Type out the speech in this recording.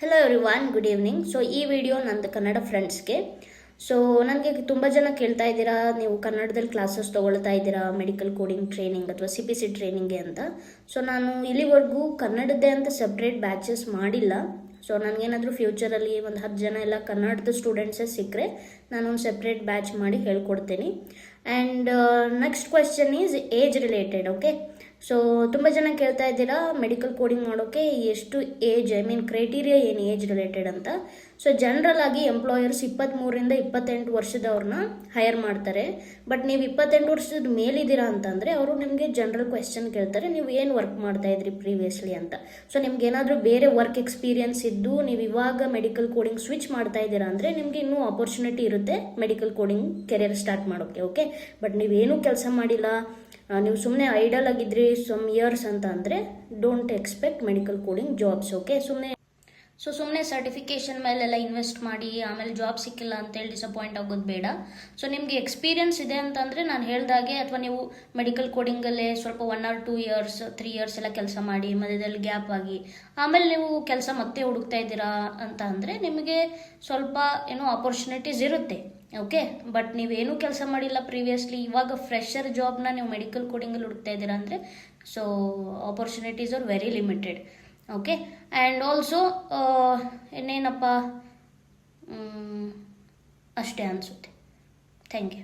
Hello everyone, good evening. So ಈ video ನಂದು Kannada ಫ್ರೆಂಡ್ಸ್ಗೆ. So ನನಗೆ ತುಂಬ ಜನ ಕೇಳ್ತಾ ಇದ್ದೀರಾ, ನೀವು ಕನ್ನಡದಲ್ಲಿ ಕ್ಲಾಸಸ್ ತೊಗೊಳ್ತಾ ಇದ್ದೀರಾ ಮೆಡಿಕಲ್ ಕೋಡಿಂಗ್ ಟ್ರೈನಿಂಗ್ ಅಥವಾ CPC ಟ್ರೈನಿಂಗ್ಗೆ ಅಂತ. ಸೊ ನಾನು ಇಲ್ಲಿವರೆಗೂ ಕನ್ನಡದ್ದೇ ಅಂತ ಸಪ್ರೇಟ್ ಬ್ಯಾಚಸ್ ಮಾಡಿಲ್ಲ. ಸೊ ನನಗೇನಾದರೂ ಫ್ಯೂಚರಲ್ಲಿ ಒಂದು 10 ಜನ ಎಲ್ಲ ಕನ್ನಡದ ಸ್ಟೂಡೆಂಟ್ಸೇ ಸಿಕ್ಕರೆ ನಾನೊಂದು ಸಪ್ರೇಟ್ ಬ್ಯಾಚ್ ಮಾಡಿ ಹೇಳ್ಕೊಡ್ತೀನಿ. And next question is age related. Okay, so ತುಂಬ ಜನ ಕೇಳ್ತಾ ಇದ್ದೀರಾ ಮೆಡಿಕಲ್ ಕೋಡಿಂಗ್ ಮಾಡೋಕ್ಕೆ ಎಷ್ಟು ಏಜ್, ಕ್ರೈಟೀರಿಯಾ ಏನು ಏಜ್ ರಿಲೇಟೆಡ್ ಅಂತ. ಸೊ ಜನರಲ್ ಆಗಿ ಎಂಪ್ಲಾಯರ್ಸ್ 23ರಿಂದ 28 ವರ್ಷದವ್ರನ್ನ ಹೈರ್ ಮಾಡ್ತಾರೆ. ಬಟ್ ನೀವು 28 ವರ್ಷದ ಮೇಲಿದ್ದೀರಾ ಅಂತಂದರೆ ಅವರು ನಿಮಗೆ ಜನರಲ್ ಕ್ವೆಶ್ಚನ್ ಕೇಳ್ತಾರೆ, ನೀವು ಏನು ವರ್ಕ್ ಮಾಡ್ತಾ ಇದ್ರಿ ಪ್ರೀವಿಯಸ್ಲಿ ಅಂತ. ಸೊ ನಿಮ್ಗೆ ಏನಾದರೂ ಬೇರೆ ವರ್ಕ್ ಎಕ್ಸ್ಪೀರಿಯನ್ಸ್ ಇದ್ದು ನೀವು ಇವಾಗ ಮೆಡಿಕಲ್ ಕೋಡಿಂಗ್ ಸ್ವಿಚ್ ಮಾಡ್ತಾ ಇದ್ದೀರಾ ಅಂದರೆ ನಿಮಗೆ ಇನ್ನೂ ಆಪರ್ಚುನಿಟಿ ಇರುತ್ತೆ ಮೆಡಿಕಲ್ ಕೋಡಿಂಗ್ ಕೆರಿಯರ್ ಸ್ಟಾರ್ಟ್ ಮಾಡೋಕ್ಕೆ. ಓಕೆ, ಬಟ್ ನೀವೇನೂ ಕೆಲಸ ಮಾಡಿಲ್ಲ, ನೀವು ಸುಮ್ಮನೆ ಐಡಲ್ ಆಗಿದ್ರಿ ಸಮ್ ಇಯರ್ಸ್ ಅಂತ ಅಂದರೆ don't expect medical coding jobs. Okay, ಸುಮ್ಮನೆ ಸರ್ಟಿಫಿಕೇಷನ್ ಮೇಲೆಲ್ಲ ಇನ್ವೆಸ್ಟ್ ಮಾಡಿ ಆಮೇಲೆ ಜಾಬ್ ಸಿಕ್ಕಿಲ್ಲ ಅಂತೇಳಿ ಡಿಸಪಾಯಿಂಟ್ ಆಗೋದು ಬೇಡ. ಸೊ ನಿಮಗೆ ಎಕ್ಸ್ಪೀರಿಯನ್ಸ್ ಇದೆ ಅಂತಂದರೆ ನಾನು ಹೇಳ್ದಾಗೆ, ಅಥವಾ ನೀವು ಮೆಡಿಕಲ್ ಕೋಡಿಂಗಲ್ಲೇ ಸ್ವಲ್ಪ 1 or 2 years 3 years ಎಲ್ಲ ಕೆಲಸ ಮಾಡಿ ಮಧ್ಯದಲ್ಲಿ ಗ್ಯಾಪ್ ಆಗಿ ಆಮೇಲೆ ನೀವು ಕೆಲಸ ಮತ್ತೆ ಹುಡುಕ್ತಾ ಇದ್ದೀರಾ ಅಂತ ಅಂದರೆ ನಿಮಗೆ ಸ್ವಲ್ಪ ಏನೋ ಆಪರ್ಚುನಿಟೀಸ್ ಇರುತ್ತೆ. ಓಕೆ, ಬಟ್ ನೀವೇನೂ ಕೆಲಸ ಮಾಡಿಲ್ಲ ಪ್ರೀವಿಯಸ್ಲಿ, ಇವಾಗ ಫ್ರೆಷರ್ ಜಾಬ್ನ ನೀವು ಮೆಡಿಕಲ್ ಕೋಡಿಂಗಲ್ಲಿ ಹುಡುಕ್ತಾ ಇದ್ದೀರಾ ಅಂದರೆ so opportunities are very limited. Okay, and also ಇನ್ನೇನಪ್ಪ, ಅಷ್ಟೇ ಅನಿಸುತ್ತೆ. Thank you.